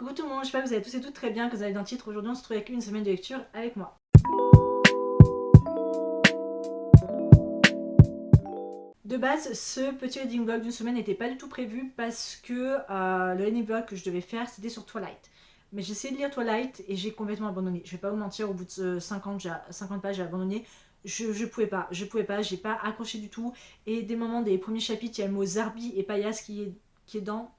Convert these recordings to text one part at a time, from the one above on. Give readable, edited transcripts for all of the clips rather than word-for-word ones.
Coucou tout le monde, j'espère que vous allez tous et toutes très bien, que vous avez dans le titre. Aujourd'hui on se retrouve avec une semaine de lecture avec moi. De base, ce petit reading vlog d'une semaine n'était pas du tout prévu parce que le reading vlog que je devais faire c'était sur Twilight. Mais j'ai essayé de lire Twilight et j'ai complètement abandonné. Je vais pas vous mentir, au bout de 50 pages j'ai abandonné. Je pouvais pas, j'ai pas accroché du tout. Et des moments des premiers chapitres, il y a le mot Zarbi et Paillasse qui est dans.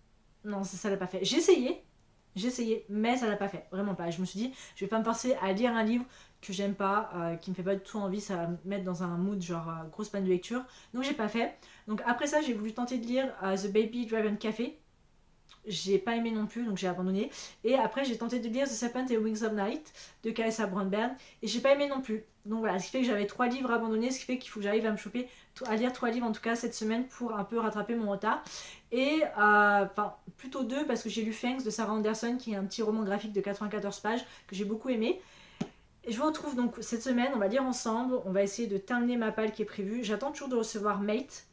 Non, ça l'a pas fait. J'ai essayé, mais ça l'a pas fait, vraiment pas. Je me suis dit, je vais pas me forcer à lire un livre que j'aime pas, qui me fait pas du tout envie, ça va me mettre dans un mood genre grosse panne de lecture. Donc j'ai pas fait. Donc après ça, j'ai voulu tenter de lire The Baby Driven Café. J'ai pas aimé non plus, donc j'ai abandonné. Et après, j'ai tenté de lire The Serpent and Wings of Night de K.S.A. Brownbairn et j'ai pas aimé non plus. Donc voilà, ce qui fait que j'avais 3 livres abandonnés, ce qui fait qu'il faut que j'arrive à me choper, à lire 3 livres en tout cas cette semaine pour un peu rattraper mon retard. Et enfin, plutôt 2 parce que j'ai lu Fangs de Sarah Anderson qui est un petit roman graphique de 94 pages que j'ai beaucoup aimé. Et je vous retrouve donc cette semaine, on va lire ensemble, on va essayer de terminer ma palle qui est prévue. J'attends toujours de recevoir Mate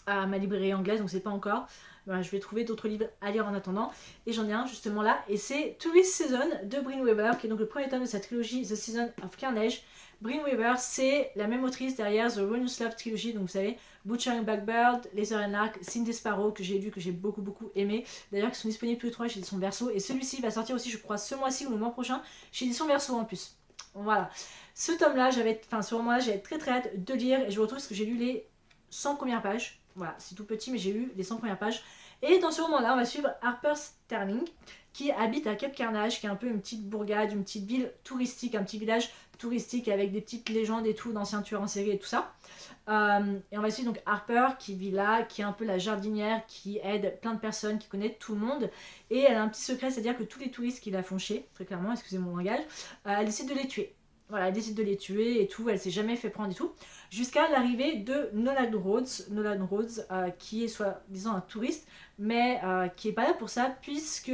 à ma librairie anglaise, donc c'est pas encore. Voilà, je vais trouver d'autres livres à lire en attendant. Et j'en ai un justement là, et c'est Tourist Season de Brynne Weaver, qui est donc le premier tome de sa trilogie The Season of Carnage. Brynne Weaver, c'est la même autrice derrière The Ruinous Love Trilogy, donc vous savez, Butcher and Blackbird, Laser and Ark, Cindy Sparrow, que j'ai lu, que j'ai beaucoup aimé. D'ailleurs, qui sont disponibles tous les 3 chez Édition Verso. Et celui-ci va sortir aussi, je crois, ce mois-ci ou le mois prochain, chez Édition Verso en plus. Voilà. Ce tome-là, ce roman-là, j'avais très hâte de lire, et je vous retrouve parce que j'ai lu les 100 premières pages. Voilà, c'est tout petit, mais j'ai lu les 100 premières pages. Et dans ce roman-là, on va suivre Harper Sterling, qui habite à Cap Carnage, qui est un peu une petite bourgade, une petite ville touristique, un petit village touristique avec des petites légendes et tout, d'anciens tueurs en série et tout ça. Et on va suivre donc Harper qui vit là, qui est un peu la jardinière, qui aide plein de personnes, qui connaît tout le monde. Et elle a un petit secret, c'est-à-dire que tous les touristes qui la font chier, très clairement, excusez mon langage, elle décide de les tuer. Voilà, elle décide de les tuer et tout, elle s'est jamais fait prendre et tout. Jusqu'à l'arrivée de Nolan Rhodes, qui est soi-disant un touriste, mais qui est pas là pour ça, puisque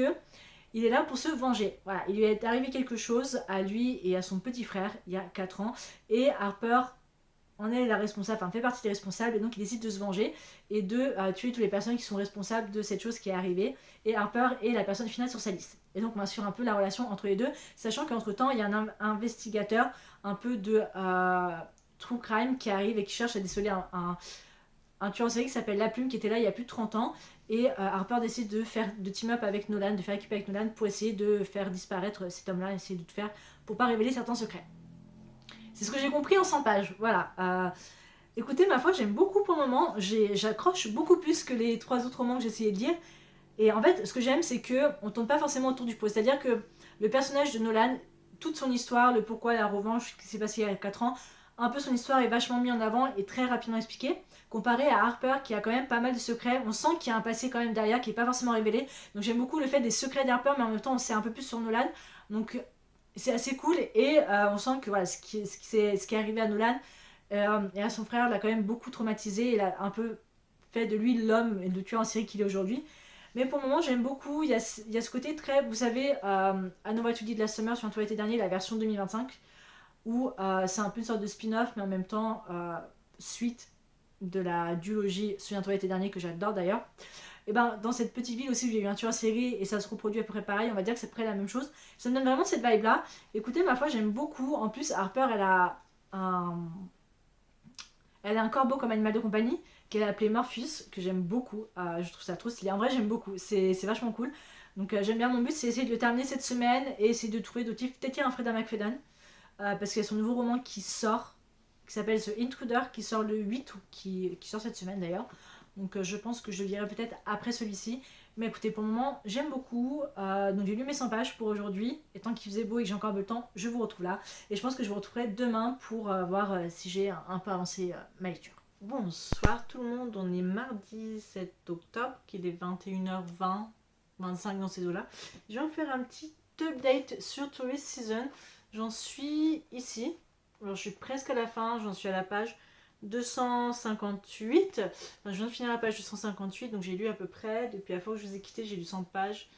il est là pour se venger. Voilà, il lui est arrivé quelque chose à lui et à son petit frère il y a 4 ans, et Harper en est la responsable, enfin fait partie des responsables, et donc il décide de se venger et de tuer toutes les personnes qui sont responsables de cette chose qui est arrivée. Et Harper est la personne finale sur sa liste. Et donc on assure un peu la relation entre les deux, sachant qu'entre temps il y a un investigateur un peu de true crime qui arrive et qui cherche à déceler un tueur en série qui s'appelle La Plume, qui était là il y a plus de 30 ans. Et Harper décide de team up avec Nolan, de faire équipe avec Nolan pour essayer de faire disparaître cet homme-là, essayer de tout faire pour pas révéler certains secrets. C'est ce que j'ai compris en 100 pages. Voilà. Écoutez, ma foi, j'aime beaucoup pour le moment. J'accroche beaucoup plus que les 3 autres romans que j'ai essayé de lire. Et en fait, ce que j'aime, c'est qu'on ne tourne pas forcément autour du pot. C'est-à-dire que le personnage de Nolan, toute son histoire, le pourquoi, la revanche qui s'est passé il y a 4 ans, un peu son histoire est vachement mise en avant et très rapidement expliquée. Comparé à Harper, qui a quand même pas mal de secrets. On sent qu'il y a un passé quand même derrière qui n'est pas forcément révélé. Donc j'aime beaucoup le fait des secrets d'Harper, mais en même temps, on sait un peu plus sur Nolan. Donc c'est assez cool et on sent que voilà, ce qui est arrivé à Nolan et à son frère l'a quand même beaucoup traumatisé et l'a un peu fait de lui l'homme et le tueur en série qu'il est aujourd'hui. Mais pour le moment, j'aime beaucoup. Il y a ce côté très, vous savez, I Know What You Did Last Summer sur un l'été dernier, la version 2025, où c'est un peu une sorte de spin-off, mais en même temps suite de la duologie Souviens-toi l'été dernier, que j'adore d'ailleurs. Et ben dans cette petite ville aussi où il y a eu un tueur en série et ça se reproduit à peu près pareil, on va dire que c'est près la même chose. Ça me donne vraiment cette vibe là. Écoutez, ma foi, j'aime beaucoup. En plus, Harper, un, elle a un corbeau comme animal de compagnie qu'elle a appelé Morpheus, que j'aime beaucoup. Je trouve ça trop stylé. En vrai, j'aime beaucoup. C'est vachement cool. Donc j'aime bien. Mon but, c'est essayer de le terminer cette semaine et essayer de trouver d'autres livres. Peut-être qu'il y a un Freda McFadden, parce qu'il y a son nouveau roman qui sort, qui s'appelle The Intruder, qui sort le 8 ou qui sort cette semaine d'ailleurs. Donc je pense que je le lirai peut-être après celui-ci. Mais écoutez, pour le moment, j'aime beaucoup. Donc j'ai lu mes 100 pages pour aujourd'hui. Et tant qu'il faisait beau et que j'ai encore un peu le temps, je vous retrouve là. Et je pense que je vous retrouverai demain pour voir si j'ai un peu avancé ma lecture. Bonsoir tout le monde, on est mardi 7 octobre, qu'il est 21h20, 25 dans ces eaux-là. Je vais vous faire un petit update sur Tourist Season. J'en suis ici. Alors, je suis presque à la fin, j'en suis à la page 258. Enfin, je viens de finir la page 258, donc j'ai lu à peu près, depuis la fois où je vous ai quitté, j'ai lu 100 pages.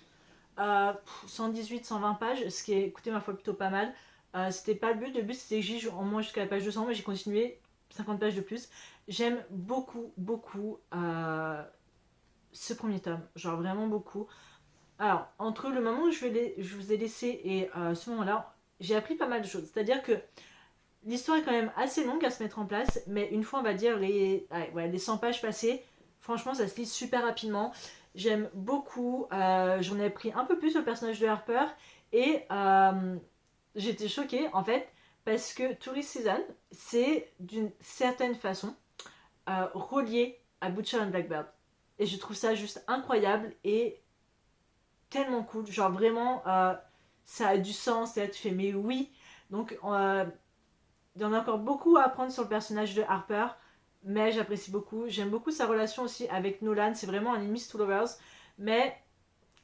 118, 120 pages, ce qui est, écoutez, ma foi, plutôt pas mal. C'était pas le but c'était que j'y en moins jusqu'à la page 200, mais j'ai continué 50 pages de plus. J'aime beaucoup ce premier tome, genre vraiment beaucoup. Alors, entre le moment où je vous ai laissé et ce moment-là, j'ai appris pas mal de choses. C'est-à-dire que l'histoire est quand même assez longue à se mettre en place, mais une fois, on va dire, les 100 pages passées, franchement, ça se lit super rapidement. J'aime beaucoup. J'en ai appris un peu plus sur le personnage de Harper et j'étais choquée, en fait, parce que Tourist Season, c'est d'une certaine façon relié à Butcher and Blackbird. Et je trouve ça juste incroyable et tellement cool. Genre vraiment, ça a du sens. Et là, tu fais, mais oui. Donc, il y en a encore beaucoup à apprendre sur le personnage de Harper. Mais j'apprécie beaucoup. J'aime beaucoup sa relation aussi avec Nolan. C'est vraiment un enemies to lovers. Mais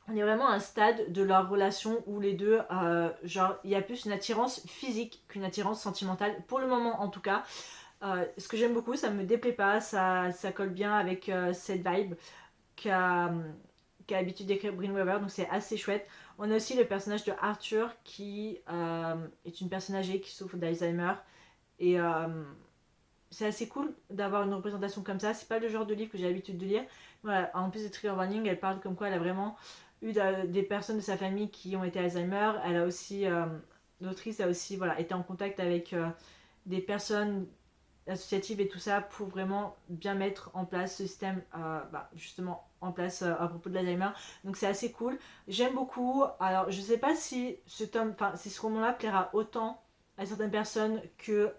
on est vraiment à un stade de leur relation où les deux, genre, il y a plus une attirance physique qu'une attirance sentimentale. Pour le moment, en tout cas. Ce que j'aime beaucoup, ça me déplaît pas. Ça colle bien avec cette vibe qu'a l'habitude d'écrire Brin Weaver, donc c'est assez chouette. On a aussi le personnage de Arthur qui est une personne âgée qui souffre d'Alzheimer et c'est assez cool d'avoir une représentation comme ça. C'est pas le genre de livre que j'ai l'habitude de lire. Voilà, en plus de Trigger Warning, elle parle comme quoi elle a vraiment eu des personnes de sa famille qui ont été Alzheimer. Elle a aussi, l'autrice a aussi voilà, été en contact avec des personnes associative et tout ça pour vraiment bien mettre en place ce système justement en place à propos de l'Alzheimer. Donc c'est assez cool. J'aime beaucoup. Alors je sais pas si si ce roman-là plaira autant à certaines personnes que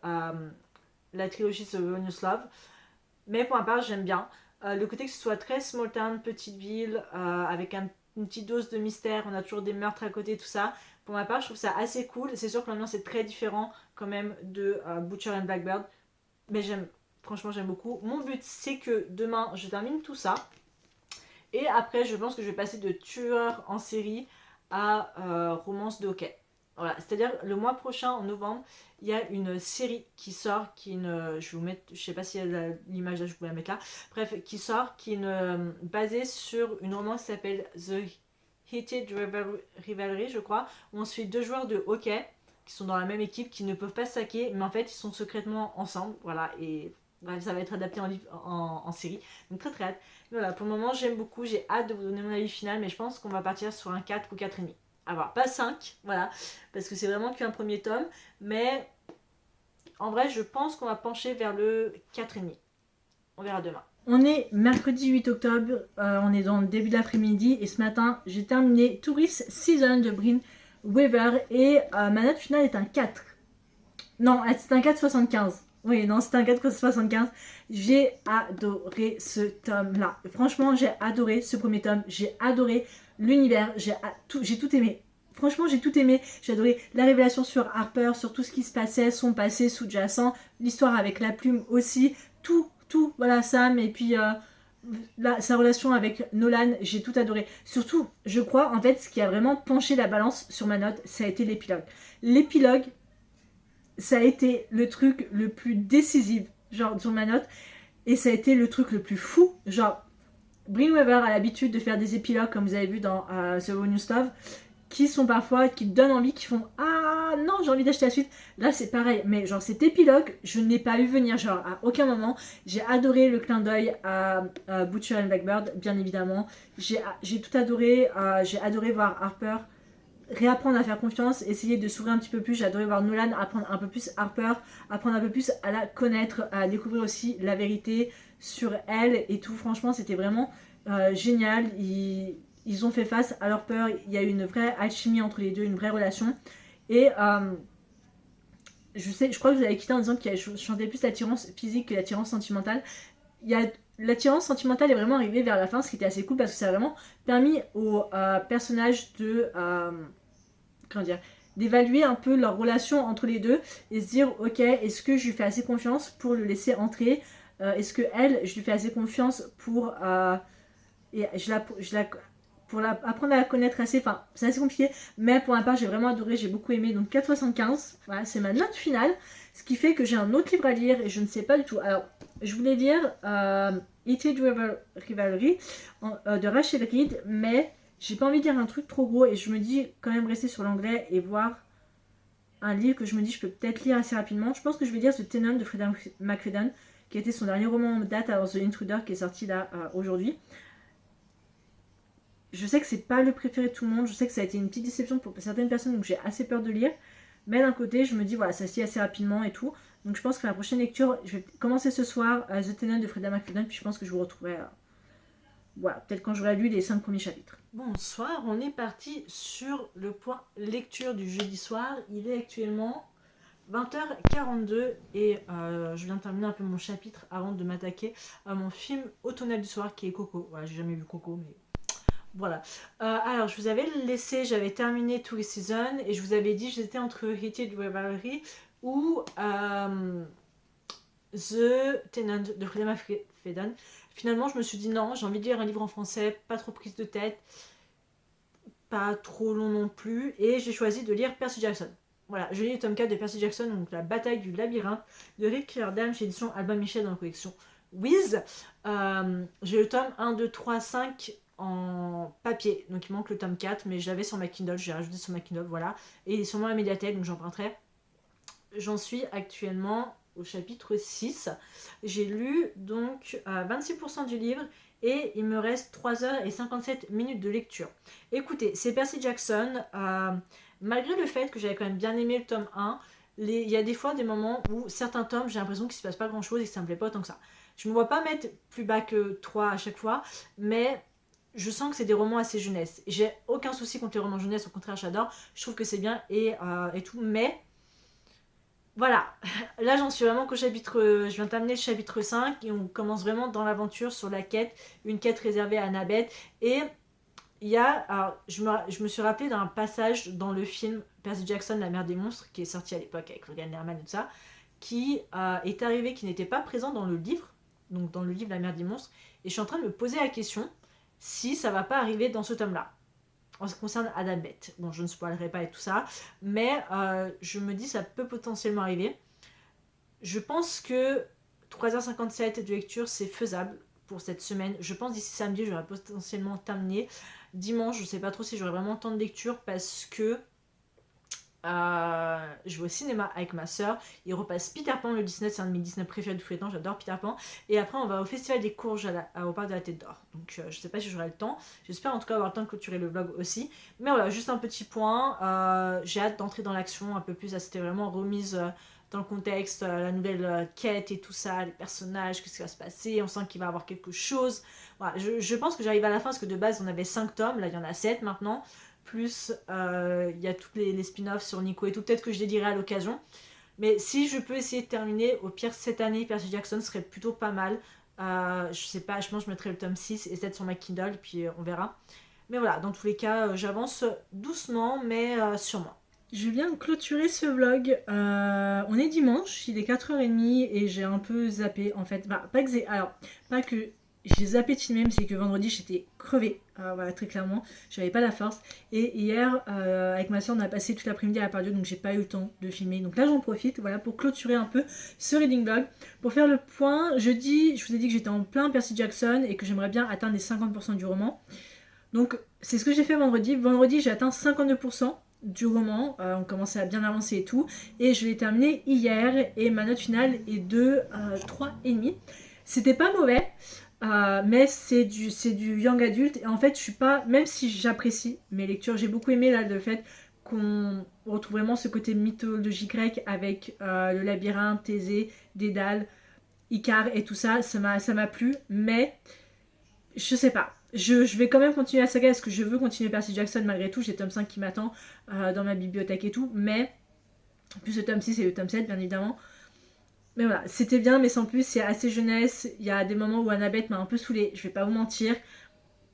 la trilogie The Venus Love. Mais pour ma part j'aime bien. Le côté que ce soit très small town, petite ville, avec une petite dose de mystère, on a toujours des meurtres à côté, tout ça. Pour ma part, je trouve ça assez cool. C'est sûr que l'ambiance est très différent quand même de Butcher and Blackbird. Mais franchement j'aime beaucoup. Mon but c'est que demain je termine tout ça. Et après je pense que je vais passer de tueur en série à romance de hockey. Voilà, c'est-à-dire le mois prochain en novembre, il y a une série qui sort, je vais vous mettre, je sais pas si l'image là, je peux la mettre là, bref, qui sort, qui est basée sur une romance qui s'appelle The Heated Rivalry, je crois, où on suit deux joueurs de hockey qui sont dans la même équipe, qui ne peuvent pas se saquer, mais en fait ils sont secrètement ensemble, voilà, et bref, ça va être adapté en série, donc très très hâte. Mais voilà, pour le moment j'aime beaucoup, j'ai hâte de vous donner mon avis final, mais je pense qu'on va partir sur un 4 ou 4,5. À voir, pas 5, voilà, parce que c'est vraiment qu'un premier tome, mais en vrai je pense qu'on va pencher vers le 4,5. On verra demain. On est mercredi 8 octobre, on est dans le début de l'après-midi, et ce matin j'ai terminé Tourist Season de Brin Weaver et ma note finale est un 4. Non, c'est un 4,75. Oui, non, c'est un 4,75. J'ai adoré ce tome-là. Franchement, j'ai adoré ce premier tome. J'ai adoré l'univers. J'ai tout aimé. Franchement, j'ai tout aimé. J'ai adoré la révélation sur Harper, sur tout ce qui se passait, son passé sous-jacent, l'histoire avec la plume aussi. Tout, voilà, Sam. Et puis sa relation avec Nolan, j'ai tout adoré. Surtout, je crois, en fait, ce qui a vraiment penché la balance sur ma note, ça a été l'épilogue. L'épilogue, ça a été le truc le plus décisif, genre, sur ma note. Et ça a été le truc le plus fou. Genre, Brin Weaver a l'habitude de faire des épilogues, comme vous avez vu dans The Venus Love, qui sont parfois, qui donnent envie, qui font ah non, j'ai envie d'acheter la suite. Là, c'est pareil, mais genre cet épilogue, je ne l'ai pas vu venir, genre à aucun moment. J'ai adoré le clin d'œil à Butcher and Blackbird, bien évidemment. J'ai tout adoré, j'ai adoré voir Harper réapprendre à faire confiance, essayer de s'ouvrir un petit peu plus. J'ai adoré voir Nolan apprendre un peu plus Harper, apprendre un peu plus à la connaître, à découvrir aussi la vérité sur elle et tout. Franchement, c'était vraiment génial. Ils ont fait face à leur peur. Il y a eu une vraie alchimie entre les deux, une vraie relation. Et je crois que vous avez quitté en disant qu'il chantait plus l'attirance physique que l'attirance sentimentale. L'attirance sentimentale est vraiment arrivée vers la fin, ce qui était assez cool parce que ça a vraiment permis aux personnages comment dire, d'évaluer un peu leur relation entre les deux et se dire ok, est-ce que je lui fais assez confiance pour le laisser entrer, est-ce que elle, je lui fais assez confiance pour apprendre à la connaître assez, enfin c'est assez compliqué, mais pour ma part j'ai vraiment adoré, j'ai beaucoup aimé, donc 4,75, voilà, c'est ma note finale, ce qui fait que j'ai un autre livre à lire et je ne sais pas du tout. Alors je voulais lire Heated Rivalry de Rachel Reed, mais j'ai pas envie de lire un truc trop gros et je me dis quand même rester sur l'anglais et voir un livre que je me dis je peux peut-être lire assez rapidement. Je pense que je vais lire The Tenant de Freida McFadden, qui a été son dernier roman en date, alors The Intruder qui est sorti là aujourd'hui. je sais que c'est pas le préféré de tout le monde, je sais que ça a été une petite déception pour certaines personnes, donc j'ai assez peur de lire. Mais d'un côté, je me dis, voilà, ça se lit assez rapidement et tout. Donc je pense que la prochaine lecture, je vais commencer ce soir The Tenant de Freda McFadden, puis je pense que je vous retrouverai, voilà, peut-être quand j'aurai lu les 5 premiers chapitres. Bonsoir, on est parti sur le point lecture du jeudi soir. Il est actuellement 20h42 et je viens de terminer un peu mon chapitre avant de m'attaquer à mon film automnal du soir qui est Coco. Voilà, j'ai jamais vu Coco, mais voilà. Alors, je vous avais laissé, j'avais terminé Tourist Season et je vous avais dit j'étais entre Heated Revelry ou The Tenant de Freda McFadden. Finalement, je me suis dit non, j'ai envie de lire un livre en français, pas trop prise de tête, pas trop long non plus, et j'ai choisi de lire Percy Jackson. Voilà, je lis le tome 4 de Percy Jackson, donc La bataille du labyrinthe, de Rick Riordan chez édition Albin Michel dans la collection Wiz. J'ai le tome 1, 2, 3, 5 en papier, donc il manque le tome 4, mais je l'avais sur ma Kindle, j'ai rajouté sur ma Kindle, voilà. Et il est sur ma médiathèque, donc j'emprunterai. J'en suis actuellement au chapitre 6. J'ai lu donc 26% du livre et il me reste 3h57 de lecture. Écoutez, c'est Percy Jackson. Malgré le fait que j'avais quand même bien aimé le tome 1, il y a des fois des moments où certains tomes, j'ai l'impression qu'il ne se passe pas grand chose et que ça me plaît pas autant que ça. Je me vois pas mettre plus bas que 3 à chaque fois, mais je sens que c'est des romans assez jeunesse. J'ai aucun souci contre les romans jeunesse, au contraire j'adore, je trouve que c'est bien et tout, mais voilà, là j'en suis vraiment qu'au chapitre, je viens de terminer le chapitre 5 et on commence vraiment dans l'aventure sur la quête, une quête réservée à Annabeth. Et il y a, alors je me suis rappelé d'un passage dans le film Percy Jackson, la mère des monstres, qui est sorti à l'époque avec Logan Lerman et tout ça, qui est arrivé, qui n'était pas présent dans le livre, donc dans le livre La mère des monstres, et je suis en train de me poser la question si ça va pas arriver dans ce tome-là. En ce qui concerne Annabeth, bon je ne spoilerai pas et tout ça, mais je me dis ça peut potentiellement arriver. Je pense que 3h57 de lecture c'est faisable pour cette semaine. Je pense d'ici samedi j'aurai potentiellement terminé. Dimanche je sais pas trop si j'aurai vraiment le temps de lecture parce que je vais au cinéma avec ma soeur. Il repasse Peter Pan le Disney, c'est un de mes Disney préférés de tous les temps, j'adore Peter Pan. Et après on va au Festival des Courges au Parc de la Tête d'Or. Donc je sais pas si j'aurai le temps. J'espère en tout cas avoir le temps de clôturer le vlog aussi. Mais voilà, juste un petit point. J'ai hâte d'entrer dans l'action un peu plus. C'était vraiment remise dans le contexte, la nouvelle quête et tout ça, les personnages, qu'est-ce qui va se passer. On sent qu'il va y avoir quelque chose. Voilà, je pense que j'arrive à la fin parce que de base on avait 5 tomes, là il y en a 7 maintenant. Plus il y a tous les spin-offs sur Nico et tout, peut-être que je les dirai à l'occasion. Mais si je peux essayer de terminer, au pire cette année, Percy Jackson serait plutôt pas mal. Je sais pas, je pense que je mettrai le tome 6 et 7 sur ma Kindle, puis on verra. Mais voilà, dans tous les cas, j'avance doucement, mais sûrement. Je viens de clôturer ce vlog. On est dimanche, il est 4h30 et j'ai un peu zappé en fait. Bah, pas que j'ai zappé de filmer, mais c'est que vendredi j'étais crevée. Voilà, très clairement, j'avais pas la force. Et hier, avec ma soeur, on a passé toute l'après-midi à la Pardieu, donc j'ai pas eu le temps de filmer. Donc là, j'en profite, voilà, pour clôturer un peu ce reading vlog. Pour faire le point, jeudi, je vous ai dit que j'étais en plein Percy Jackson et que j'aimerais bien atteindre les 50% du roman. Donc, c'est ce que j'ai fait vendredi. Vendredi, j'ai atteint 52% du roman. On commençait à bien avancer et tout. Et je l'ai terminé hier et ma note finale est de 3,5. C'était pas mauvais. Mais c'est du young adulte et en fait je suis pas, même si j'apprécie mes lectures, j'ai beaucoup aimé là le fait qu'on retrouve vraiment ce côté mythologie grecque avec le labyrinthe, Thésée, Dédale, Icare et tout ça, ça m'a plu, mais je sais pas, je vais quand même continuer la saga parce que je veux continuer Percy Jackson malgré tout, j'ai le tome 5 qui m'attend dans ma bibliothèque et tout, mais en plus le tome 6 et le tome 7 bien évidemment. Mais voilà, c'était bien, mais sans plus, c'est assez jeunesse. Il y a des moments où Annabeth m'a un peu saoulée, je vais pas vous mentir.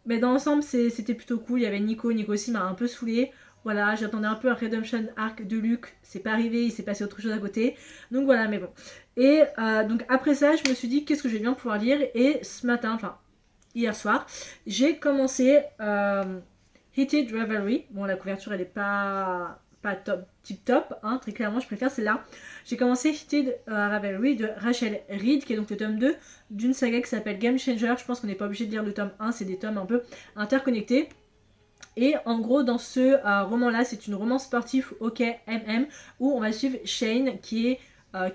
Mais dans l'ensemble, c'était plutôt cool. Il y avait Nico aussi m'a un peu saoulée. Voilà, j'attendais un peu un Redemption Arc de Luke. C'est pas arrivé, il s'est passé autre chose à côté. Donc voilà, mais bon. Et donc après ça, je me suis dit qu'est-ce que je vais bien pouvoir lire. Et ce matin, enfin hier soir, j'ai commencé Heated Revelry. Bon, la couverture, elle est pas top, tip top, hein, très clairement, je préfère celle-là. J'ai commencé Heated Revelry de Rachel Reed, qui est donc le tome 2 d'une saga qui s'appelle Game Changer. Je pense qu'on n'est pas obligé de lire le tome 1, c'est des tomes un peu interconnectés. Et en gros, dans ce roman-là, c'est une romance sportive OK MM où on va suivre Shane qui est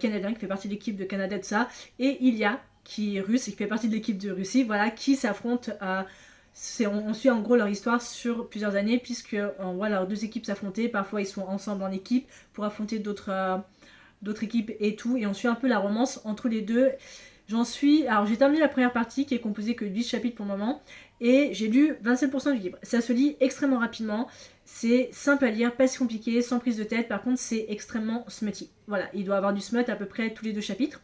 canadien, qui fait partie de l'équipe de Canada de ça, et Ilya qui est russe et qui fait partie de l'équipe de Russie, voilà, qui s'affrontent on suit en gros leur histoire sur plusieurs années, puisque on voit leurs deux équipes s'affronter. Parfois ils sont ensemble en équipe pour affronter d'autres équipes et tout, et on suit un peu la romance entre les deux. Alors j'ai terminé la première partie qui est composée que de 8 chapitres pour le moment, et j'ai lu 27% du livre. Ça se lit extrêmement rapidement, c'est simple à lire, pas si compliqué, sans prise de tête. Par contre c'est extrêmement smutty. Voilà, il doit avoir du smut à peu près tous les 2 chapitres.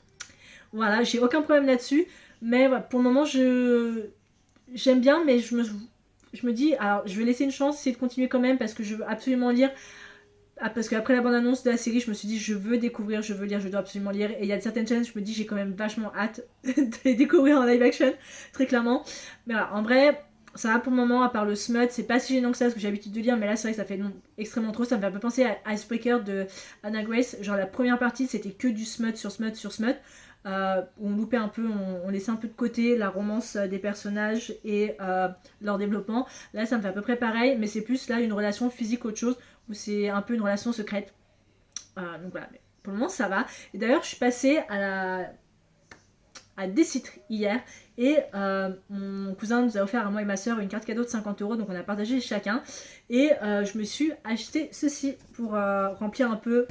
Voilà, j'ai aucun problème là-dessus, mais voilà, pour le moment j'aime bien, mais je me dis, alors je vais laisser une chance, essayer de continuer quand même, parce que je veux absolument lire. Parce qu'après la bande-annonce de la série, je me suis dit, je veux découvrir, je veux lire, je dois absolument lire. Et il y a certaines chaînes, je me dis, j'ai quand même vachement hâte de les découvrir en live action, très clairement. Mais voilà, en vrai, ça va pour le moment, à part le smut, c'est pas si gênant que ça, ce que j'ai l'habitude de lire, mais là, c'est vrai que ça fait extrêmement trop. Ça me fait un peu penser à Icebreaker de Anna Grace. Genre, la première partie, c'était que du smut sur smut sur smut. On loupait un peu, on laissait un peu de côté la romance des personnages et leur développement. Là, ça me fait à peu près pareil, mais c'est plus là une relation physique qu'autre chose, où c'est un peu une relation secrète. Donc voilà, mais pour le moment ça va. Et d'ailleurs, je suis passée à Décitre hier, et mon cousin nous a offert à moi et ma soeur une carte cadeau de 50 €, donc on a partagé chacun. Et je me suis acheté ceci pour remplir un peu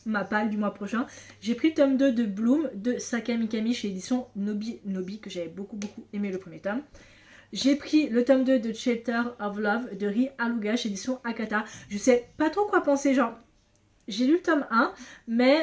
ma palle du mois prochain. J'ai pris le tome 2 de Bloom de Saka Mikami chez édition Nobi, que j'avais beaucoup aimé le premier tome. J'ai pris le tome 2 de Shelter of Love de Ri Aluga chez édition Akata. Je sais pas trop quoi penser, genre j'ai lu le tome 1, mais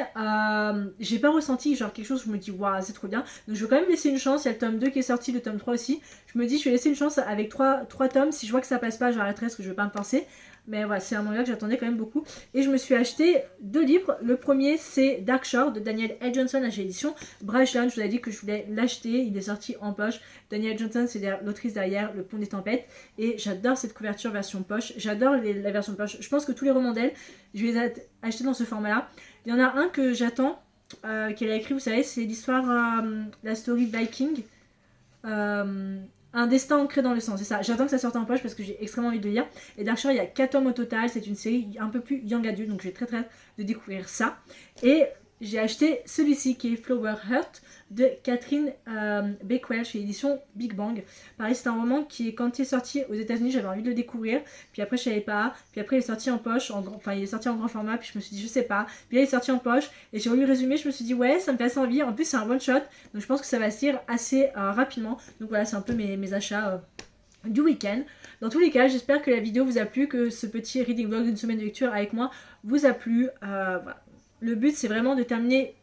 j'ai pas ressenti genre quelque chose où je me dis waouh, c'est trop bien. Donc je vais quand même laisser une chance. Il y a le tome 2 qui est sorti, le tome 3 aussi. Je me dis je vais laisser une chance avec 3 tomes. Si je vois que ça passe pas, j'arrêterai parce que je vais pas me forcer. Mais voilà, c'est un manga que j'attendais quand même beaucoup. Et je me suis acheté 2 livres. Le premier, c'est Dark Shore de Daniel L. Johnson à chez édition Brajlon. Je vous avais dit que je voulais l'acheter. Il est sorti en poche. Daniel Johnson, c'est l'autrice derrière Le Pont des Tempêtes. Et j'adore cette couverture version poche. J'adore la version poche. Je pense que tous les romans d'elle, je vais les acheter dans ce format-là. Il y en a un que j'attends, qu'elle a écrit, vous savez, c'est l'histoire, la story Viking. Un destin ancré dans le sang, c'est ça. J'attends que ça sorte en poche parce que j'ai extrêmement envie de lire. Et Dark Shore, il y a 4 tomes au total. C'est une série un peu plus young adulte, donc j'ai très hâte de découvrir ça. Et j'ai acheté celui-ci qui est Flower Heart de Catherine Bakewell chez édition Big Bang. Pareil, c'est un roman qui, quand il est sorti aux États-Unis, j'avais envie de le découvrir. Puis après, je savais pas. Puis après, il est sorti en poche, il est sorti en grand format. Puis je me suis dit, je sais pas. Puis là, il est sorti en poche. Et j'ai relu le résumé, je me suis dit, ouais, ça me fait assez envie. En plus, c'est un one shot. Donc je pense que ça va se lire assez rapidement. Donc voilà, c'est un peu mes achats du week-end. Dans tous les cas, j'espère que la vidéo vous a plu, que ce petit reading vlog d'une semaine de lecture avec moi vous a plu. Voilà. Le but, c'est vraiment de terminer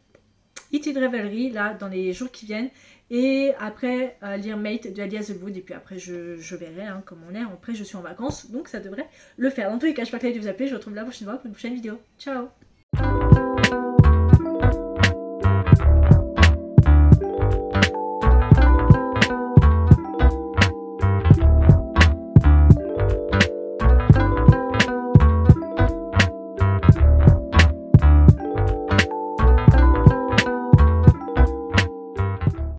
Heated Revelry là dans les jours qui viennent, et après lire Mate de Alia The Wood, et puis après je verrai comme on est. Après je suis en vacances, donc ça devrait le faire. Dans tous les cas, j'espère que la vidéo vous a plu. Je vous retrouve la prochaine fois pour une prochaine vidéo. Ciao.